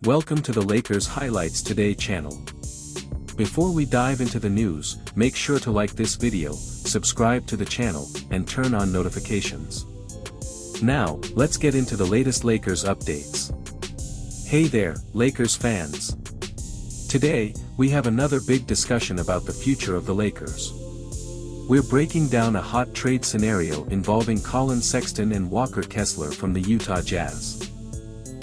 Welcome to the Lakers Highlights Today channel. Before we dive into the news, make sure to like this video, subscribe to the channel, and turn on notifications. Now, let's get into the latest Lakers updates. Hey there, Lakers fans. Today, we have another big discussion about the future of the Lakers. We're breaking down a hot trade scenario involving Collin, Sexton and Kessler from the Utah Jazz.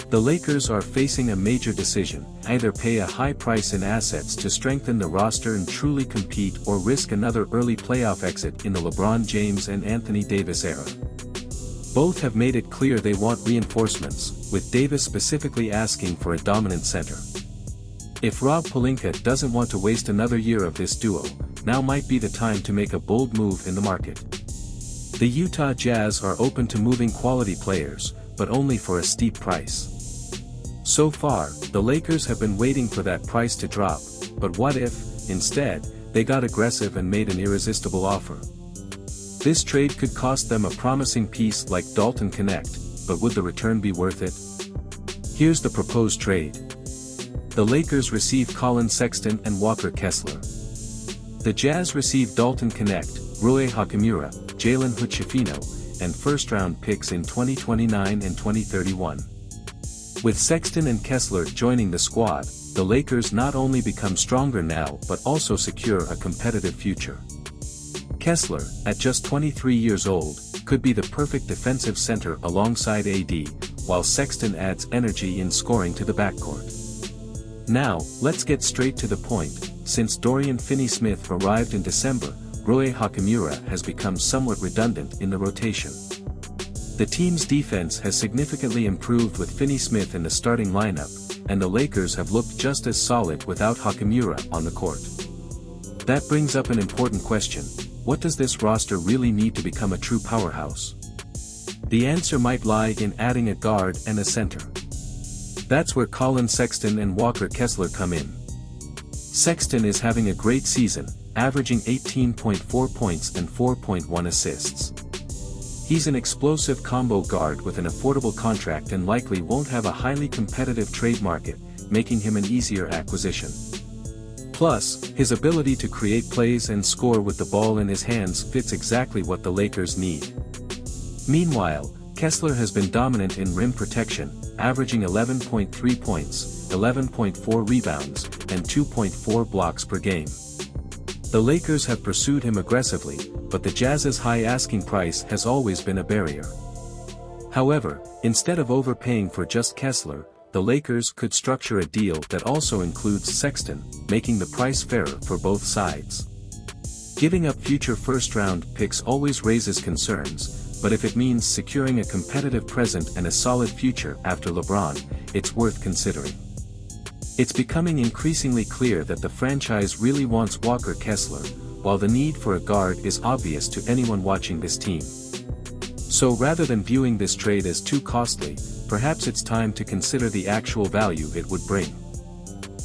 The Lakers are facing a major decision: either pay a high price in assets to strengthen the roster and truly compete, or risk another early playoff exit in the LeBron James and Anthony Davis era. Both have made it clear they want reinforcements, with Davis specifically asking for a dominant center. If Rob Pelinka doesn't want to waste another year of this duo, now might be the time to make a bold move in the market. The Utah Jazz are open to moving quality players, but only for a steep price. So far, the Lakers have been waiting for that price to drop, but what if, instead, they got aggressive and made an irresistible offer? This trade could cost them a promising piece like Dalton Connect, but would the return be worth it? Here's the proposed trade. The Lakers receive Collin, Sexton and Kessler. The Jazz receive Dalton Connect, Rui Hachimura, Jalen Hood-Schifino, and first-round picks in 2029 and 2031. With Sexton and Kessler joining the squad, the Lakers not only become stronger now but also secure a competitive future. Kessler, at just 23 years old, could be the perfect defensive center alongside AD, while Sexton adds energy in scoring to the backcourt. Now, let's get straight to the point. Since Dorian Finney-Smith arrived in December, Rui Hachimura has become somewhat redundant in the rotation. The team's defense has significantly improved with Finney-Smith in the starting lineup, and the Lakers have looked just as solid without Hachimura on the court. That brings up an important question: what does this roster really need to become a true powerhouse? The answer might lie in adding a guard and a center. That's where Collin, Sexton and Kessler come in. Sexton is having a great season, averaging 18.4 points and 4.1 assists. He's an explosive combo guard with an affordable contract and likely won't have a highly competitive trade market, making him an easier acquisition. Plus, his ability to create plays and score with the ball in his hands fits exactly what the Lakers need. Meanwhile, Kessler has been dominant in rim protection, averaging 11.3 points, 11.4 rebounds, and 2.4 blocks per game. The Lakers have pursued him aggressively, but the Jazz's high asking price has always been a barrier. However, instead of overpaying for just Kessler, the Lakers could structure a deal that also includes Sexton, making the price fairer for both sides. Giving up future first-round picks always raises concerns, but if it means securing a competitive present and a solid future after LeBron, it's worth considering. It's becoming increasingly clear that the franchise really wants Kessler, while the need for a guard is obvious to anyone watching this team. So rather than viewing this trade as too costly, perhaps it's time to consider the actual value it would bring.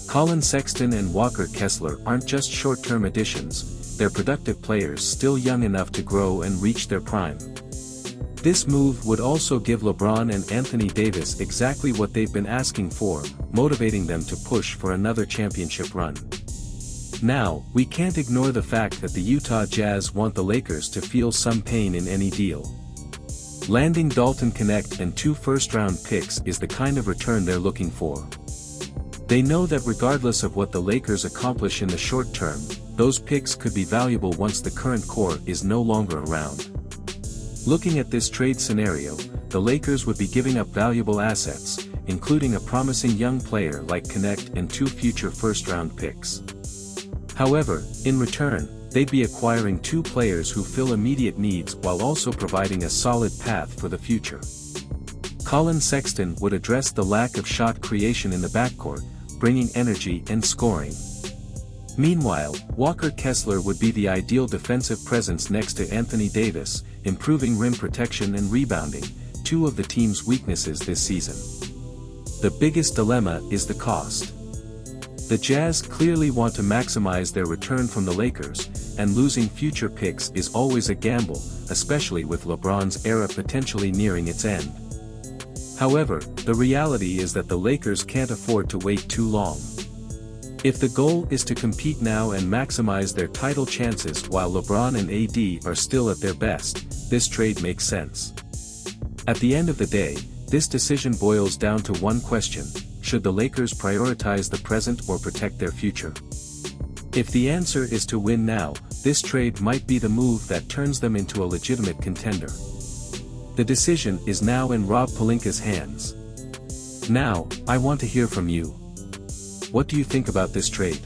Collin, Sexton and Kessler aren't just short-term additions, they're productive players still young enough to grow and reach their prime. This move would also give LeBron and Anthony Davis exactly what they've been asking for, motivating them to push for another championship run. Now, we can't ignore the fact that the Utah Jazz want the Lakers to feel some pain in any deal. Landing Dalton Connect and 2 first-round picks is the kind of return they're looking for. They know that regardless of what the Lakers accomplish in the short term, those picks could be valuable once the current core is no longer around. Looking at this trade scenario, the Lakers would be giving up valuable assets, including a promising young player like Connect and 2 future first-round picks. However, in return, they'd be acquiring 2 players who fill immediate needs while also providing a solid path for the future. Collin, Sexton would address the lack of shot creation in the backcourt, bringing energy and scoring. Meanwhile, Kessler would be the ideal defensive presence next to Anthony Davis, improving rim protection and rebounding, 2 of the team's weaknesses this season. The biggest dilemma is the cost. The Jazz clearly want to maximize their return from the Lakers, and losing future picks is always a gamble, especially with LeBron's era potentially nearing its end. However, the reality is that the Lakers can't afford to wait too long. If the goal is to compete now and maximize their title chances while LeBron and AD are still at their best, this trade makes sense. At the end of the day, this decision boils down to one question: should the Lakers prioritize the present or protect their future? If the answer is to win now, this trade might be the move that turns them into a legitimate contender. The decision is now in Rob Pelinka's hands. Now, I want to hear from you. What do you think about this trade?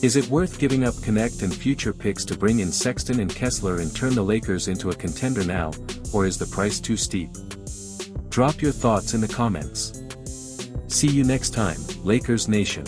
Is it worth giving up Connect and future picks to bring in Sexton and Kessler and turn the Lakers into a contender now, or is the price too steep? Drop your thoughts in the comments. See you next time, Lakers Nation.